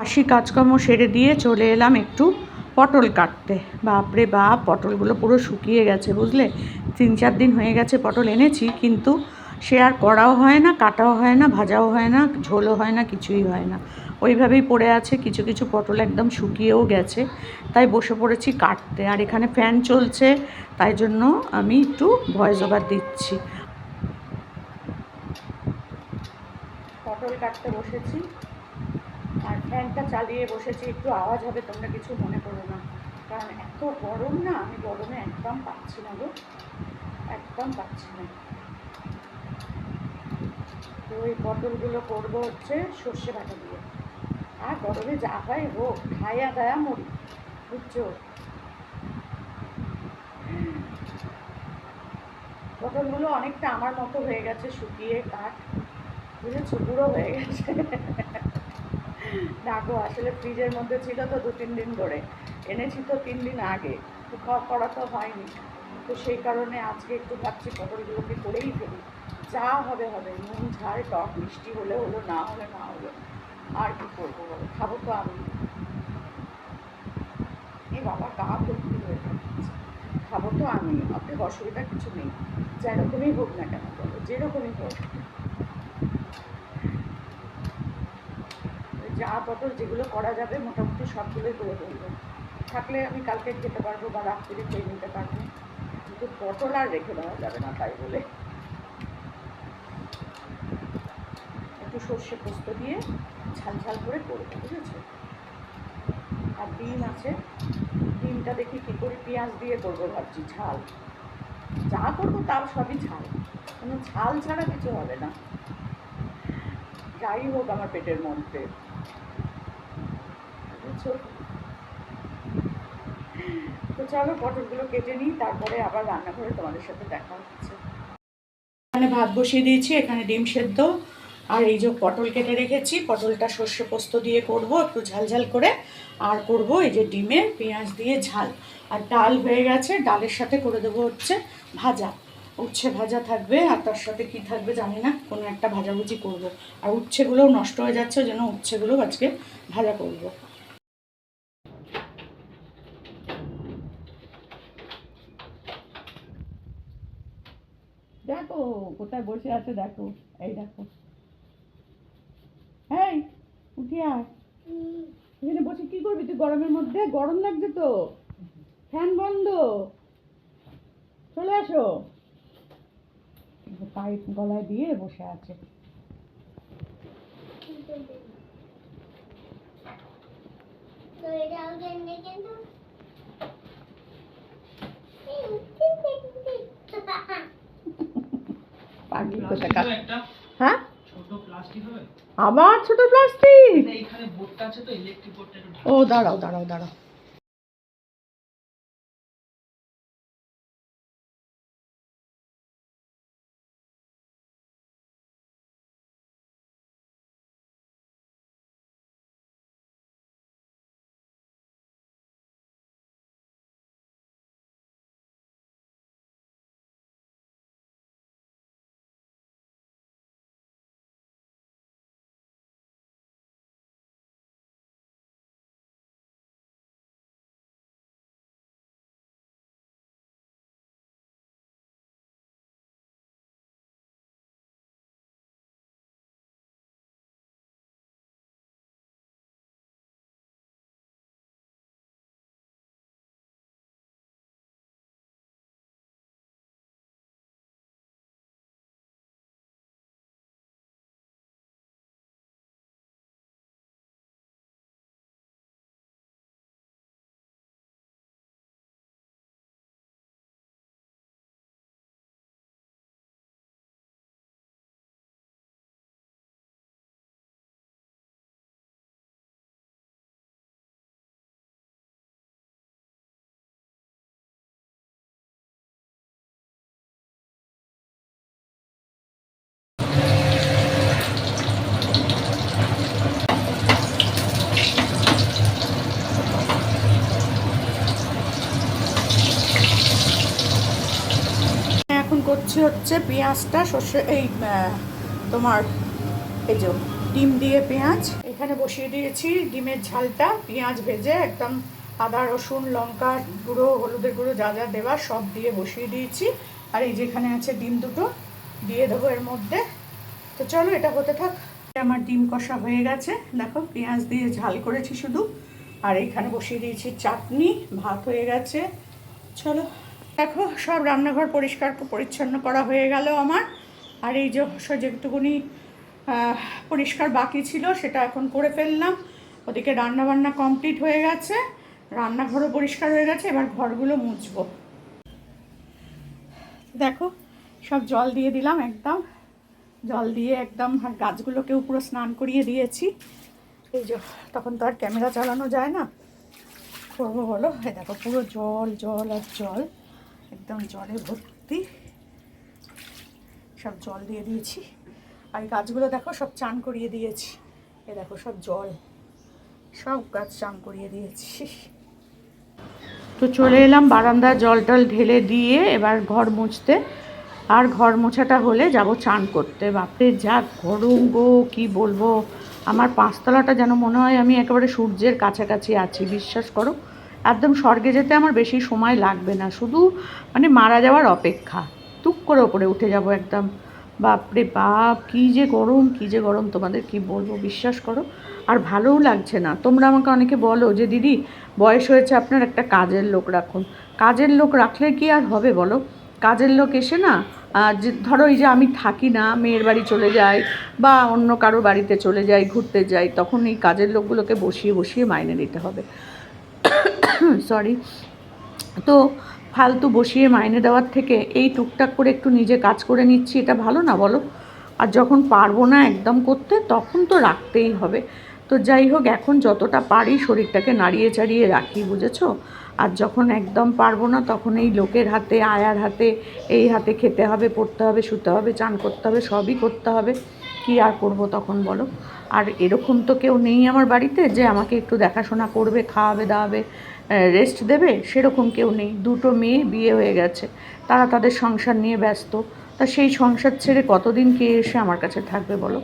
বাসি কাজকর্ম সেরে দিয়ে চলে এলাম একটু পটল কাটতে। বাপরে বাপ, পটলগুলো পুরো শুকিয়ে গেছে বুঝলে। 3-4 দিন হয়ে গেছে পটল এনেছি, কিন্তু সে আর করাও হয় না, কাটাও হয় না, ভাজাও হয় না, ঝোলও হয় না, কিছুই হয় না, ওইভাবেই পড়ে আছে। কিছু কিছু পটল একদম শুকিয়েও গেছে, তাই বসে পড়েছি কাটতে। আর এখানে ফ্যান চলছে, তাই জন্য আমি একটু ভয়েস ওভার দিচ্ছি। পটল কাটতে বসেছি আর ফ্যানটা চালিয়ে বসেছি, একটু আওয়াজ হবে, তোমরা কিছু মনে করো না, কারণ এত গরম না, আমি গরমে একদম পাচ্ছি না গো, একদম পাচ্ছি না। তো এই পটলগুলো করবো হচ্ছে সর্ষে বাটা দিয়ে, আর গরমে যা হয় হোক, খাইয়া দায়া মরি, বুঝছো। পটলগুলো অনেকটা আমার মতো হয়ে গেছে, শুকিয়ে কাঠ, বুঝেছো, বুড়ো হয়ে গেছে। দেখো আসলে ফ্রিজের মধ্যে ছিল তো 2-3 দিন ধরে, এনেছি তো 3 দিন আগে, তো খাওয়া করা তো হয়নি। তো সেই কারণে আজকে একটু ভাবছি পটলগুলোকে করেই ফেলি, যা হবে হবে, নুন ঝাল টক মিষ্টি হলে হলো, না হলে না হলো, আর কি করবো বলো, খাবো তো আমি। এই বাবা গা ভর্তি হয়ে যাচ্ছে, খাবো তো আমি, অতএব অসুবিধা কিছু নেই, যেরকমই হোক না কেন বলো, যেরকমই হোক। যা পটল যেগুলো করা যাবে মোটামুটি সবগুলোই করে ফেলবো, থাকলে আমি কালকে খেতে পারবো বা রাত্রে খেয়ে নিতে পারবো, কিন্তু পটল আর রেখে দেওয়া যাবে না, তাই বলে একটু সর্ষে পোস্ত দিয়ে ঝাল ঝাল করে করবো, বুঝেছো। আর ডিম আছে, ডিমটা দেখি কী করে পেঁয়াজ দিয়ে করবো ভাবছি, ঝাল, যা করবো তাও সবই ঝাল, কোনো ঝাল ছাড়া কিছু হবে না, যাই হোক আমার পেটের মধ্যে, বুঝেছো। তো চলো পটলগুলো কেটে নিই, তারপরে আবার রান্নাঘরে তোমাদের সাথে দেখা হচ্ছে। এখানে ভাত বসিয়ে দিয়েছি, এখানে ডিম সেদ্ধ, আর এই যে পটল কেটে রেখেছি, পটলটা সর্ষে পোস্ত দিয়ে করব একটু ঝাল ঝাল করে, আর করব এই যে ডিমের পেঁয়াজ দিয়ে ঝাল। আর ডাল হয়ে গেছে, ডালের সাথে করে দেবো হচ্ছে ভাজা, উচ্ছে ভাজা থাকবে, আর তার সাথে কি থাকবে জানি না, কোনো একটা ভাজাভুজি করব। আর উচ্ছেগুলোও নষ্ট হয়ে যাচ্ছে, ওই জন্য উচ্ছেগুলো আজকে ভাজা করব। দেখো কোথায় বসে আছে, দেখো, এই দেখো, এই উঠি আয়, এখানে বসে কি করবি তুই, গরমের মধ্যে গরম লাগছে তো, ফ্যান বন্ধ, চলে আসো। পাইপ গলায় দিয়ে বসে আছে। পাগলি কোথাকার। হ্যাঁ আবার ছোট প্লাস্টিক, ও দাঁড়াও দাঁড়াও দাঁড়াও। এখন করছি হচ্ছে পেঁয়াজটা সর্ষে, এই তোমার এই যে ডিম দিয়ে পেঁয়াজ এখানে বসিয়ে দিয়েছি, ডিমের ঝালটা পেঁয়াজ ভেজে একদম আদা রসুন লঙ্কা গুঁড়ো হলুদের গুঁড়ো যা যা দেওয়া সব দিয়ে বসিয়ে দিয়েছি। আর এই যেখানে আছে ডিম দুটো দিয়ে দেবো এর মধ্যে। তো চলো এটা হতে থাক। আমার ডিম কষা হয়ে গেছে, দেখো পেঁয়াজ দিয়ে ঝাল করেছি শুধু। আর এখানে বসিয়ে দিয়েছি চাটনি, ভাত হয়ে গেছে। চলো দেখো সব রান্নাঘর পরিষ্কার পরিচ্ছন্ন করা হয়ে গেল আমার। আর এই যে যেটুকুনি পরিষ্কার বাকি ছিল সেটা এখন করে ফেললাম। ওদিকে রান্নাবান্না কমপ্লিট হয়ে গেছে, রান্নাঘরও পরিষ্কার হয়ে গেছে, এবার ঘরগুলো মুছবো। দেখো সব জল দিয়ে দিলাম, একদম জল দিয়ে একদম গাছগুলোকেও পুরো স্নান করিয়ে দিয়েছি। এই যে তখন তো আর ক্যামেরা চালানো যায় না, করবো বলো। এই দেখো পুরো জল জল আর জল, একদম জলে ভর্তি, সব জল দিয়ে দিয়েছি। আর গাছগুলো দেখো সব চান করিয়ে দিয়েছি, এই দেখো সব জল, সব গাছ চান করিয়ে দিয়েছি। তো চলে এলাম বারান্দায় জল টল ঢেলে দিয়ে এবার ঘর মুছতে। আর ঘর মোছাটা হলে যাব চান করতে। বাপরে যা গরম গো, কি বলবো। আমার পাঁচতলাটা যেন মনে হয় আমি একেবারে সূর্যের কাছাকাছি আছি, বিশ্বাস করো। একদম স্বর্গে যেতে আমার বেশি সময় লাগবে না, শুধু মানে মারা যাওয়ার অপেক্ষা, টুক করে ওপরে উঠে যাব একদম। বাপরে বাপ, কী যে গরম, কী যে গরম, তোমাদের কি বলবো, বিশ্বাস করো। আর ভালোও লাগছে না। তোমরা আমাকে অনেকে বলো যে দিদি বয়স হয়েছে আপনার, একটা কাজের লোক রাখুন। কাজের লোক রাখলে কি আর হবে বলো? কাজের লোক এসে না, যে ধরো এই যে আমি থাকি না, মেয়ের বাড়ি চলে যাই বা অন্য কারো বাড়িতে চলে যাই, ঘুরতে যাই, তখন এই কাজের লোকগুলোকে বসিয়ে বসিয়ে মাইনে দিতে হবে। সরি। তো ফালতু বসিয়ে মাইনে দেওয়ার থেকে এই টুকটাক করে একটু নিজে কাজ করে নিচ্ছি, এটা ভালো না বলো? আর যখন পারবো না একদম করতে, তখন তো রাখতেই হবে। তো যাই হোক, এখন যতটা পারি শরীরটাকে নাড়িয়ে চাড়িয়ে রাখি, বুঝেছো? আর যখন একদম পারবো না, তখন এই লোকের হাতে, আয়ার হাতে, এই হাতে খেতে হবে, পড়তে হবে, শুতে হবে, চান করতে হবে, সবই করতে হবে। কি আর করবো তখন বলো? আর এরকম তো কেউ নেই আমার বাড়িতে যে আমাকে একটু দেখাশোনা করবে, খাওয়াবে দাওয়াবে, রেস্ট দেবে, সেরকম কেউ নেই। দুটো মেয়ে বিয়ে হয়ে গেছে, তারা তাদের সংসার নিয়ে ব্যস্ত। তা সেই সংসার ছেড়ে কতদিন কে এসে আমার কাছে থাকবে বলো?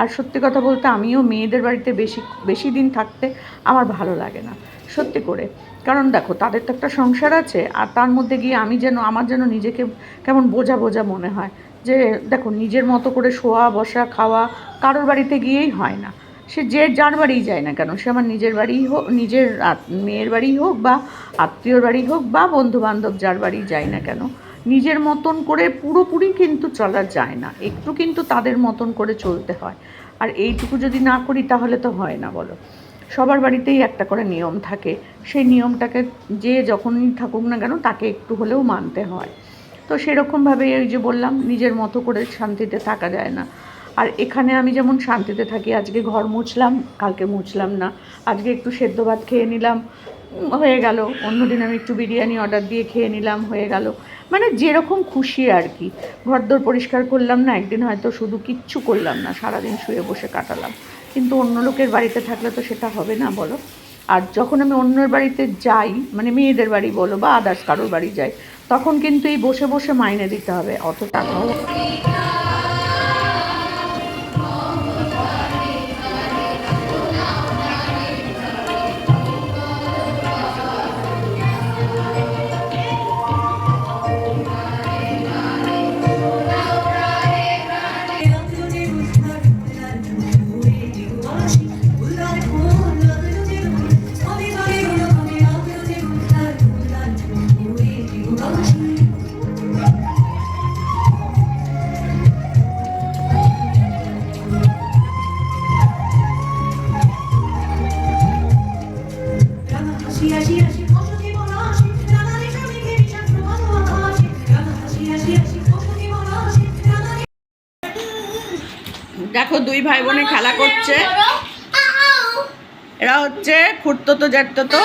আর সত্যি কথা বলতে আমিও মেয়েদের বাড়িতে বেশি বেশি দিন থাকতে আমার ভালো লাগে না, সত্যি করে। কারণ দেখো তাদের তো একটা সংসার আছে, আর তার মধ্যে গিয়ে আমি যেন, আমার যেন নিজেকে কেমন বোঝা বোঝা মনে হয়। যে দেখো নিজের মতো করে শোয়া বসা খাওয়া কারোর বাড়িতে গিয়েই হয় না। সে যে যার বাড়িই যায় না কেন, সে আমার নিজের বাড়িই হোক, নিজের মেয়ের বাড়ি হোক বা আত্মীয়র বাড়ি হোক বা বন্ধুবান্ধব যার বাড়ি যায় না কেন, নিজের মতন করে পুরোপুরি কিন্তু চলা যায় না, একটু কিন্তু তাদের মতন করে চলতে হয়। আর এইটুকু যদি না করি তাহলে তো হয় না বলো? সবার বাড়িতেই একটা করে নিয়ম থাকে, সেই নিয়মটাকে যে যখনই থাকুক না কেন তাকে একটু হলেও মানতে হয়। তো সেরকমভাবে ওই যে বললাম, নিজের মতো করে শান্তিতে থাকা যায় না। আর এখানে আমি যেমন শান্তিতে থাকি, আজকে ঘর মুছলাম, কালকে মুছলাম না, আজকে একটু সেদ্ধ ভাত খেয়ে নিলাম, হয়ে গেল। অন্যদিন আমি একটু বিরিয়ানি অর্ডার দিয়ে খেয়ে নিলাম, হয়ে গেল। মানে যেরকম খুশি আর কি। ঘরদোর পরিষ্কার করলাম না একদিন, হয়তো শুধু কিচ্ছু করলাম না, সারাদিন শুয়ে বসে কাটালাম। কিন্তু অন্য লোকের বাড়িতে থাকলে তো সেটা হবে না বলো? আর যখন আমি অন্যের বাড়িতে যাই, মানে মেয়েদের বাড়ি বলো বা আদার্স কারোর বাড়ি যাই, তখন কিন্তু এই বসে বসে মাইনে দিতে হবে, অত টাকাও। দেখো দুই ভাই বোনে খেলা করছে, এরা হচ্ছে খুড়তো জ্যাঠতো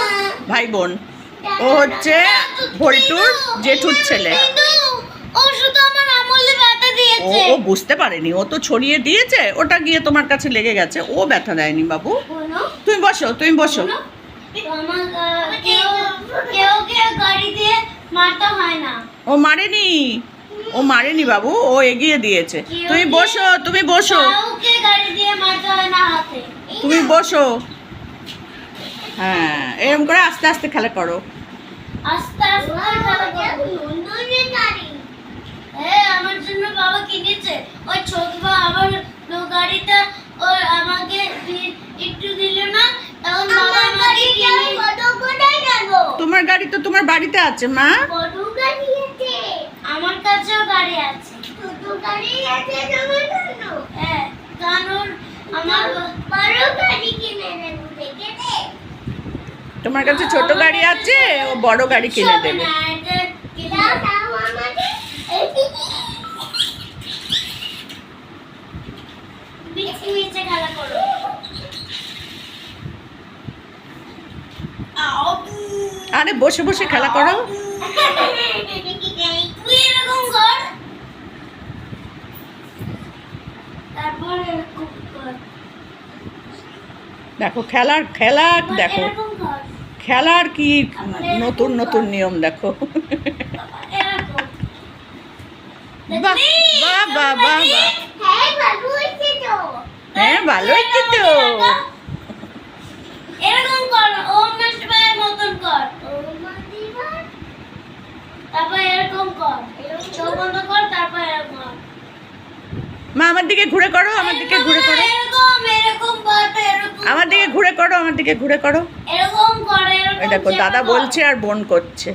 ভাই বোন। ও হচ্ছে ভল্টুর জেঠুর ছেলে। ও বুঝতে পারেনি, ও তো ছড়িয়ে দিয়েছে, ওটা গিয়ে তোমার কাছে লেগে গেছে, ও ব্যথা দেয়নি বাবু। তুমি বসো, তুমি বসো। ও মারেনি, ও মারেনি বাবু, ও এগিয়ে দিয়েছে। তুমি বসো, তুমি বসো, তুমি বসো। হ্যাঁ, এরকম করে আস্তে আস্তে খেলা করো। আস্তে আস্তে খেলা করো। হ্যাঁ, আমার জন্য বাবা কিনেছে ওই ছোট আবার গাড়িটা, ও আমাকে একটু দিল না, তখন বাবা আমাকে কিনে। কোথায় যাব? তোমার গাড়ি তো তোমার বাড়িতে আছে মা। বড় গাড়ি আছে, আমার কাছেও গাড়ি আছে। ছোট গাড়ি আছে তোমার জন্য? হ্যাঁ, কারণ আমার বড় গাড়ি কিনে দেব, দেখে দে। তোমার কাছে ছোট গাড়ি আছে, ও বড় গাড়ি কিনে দেবে। আরে বসে বসে খেলা করো। তুই এরকম কর, তারপর এরকম কর। দেখো খেলা দেখো, এরকম কর, খেলার কি নতুন নতুন নিয়ম দেখো। এরকম। বাহ বাহ বাহ বাহ বাহ। হ্যাঁ, ভালো হয়েছে তো। হ্যাঁ, ভালো হয়েছে তো। এরকম কর, ওম নমঃ শিবায়ের মতন কর। ওম নমঃ শিবায়। তারপর এরকম কর, চোখ বন্ধ কর, তারপর এরকম কর। মা আমার দিকে ঘুরে করো, আমার দিকে ঘুরে করো, এরকম এরকম কর, এরকম আমার দিকে ঘুরে করো, আমার দিকে ঘুরে করো। এরকম কর, এরকম। এই দেখো দাদা বলছে আর বোন করছে।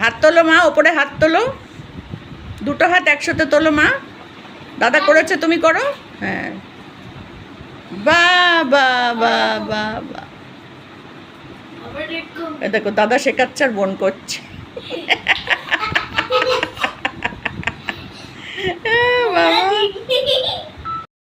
হাত তোলো মা, ওপরে হাত তোলো, দুটো হাত একসাথে তোলো মা। দাদা করেছে, তুমি করো। হ্যাঁ, বাহ বাহ বাহ বাহ বাহ। আবার এরকম। এই দেখো দাদা শেখাচ্ছে আর বোন করছে। বাবা।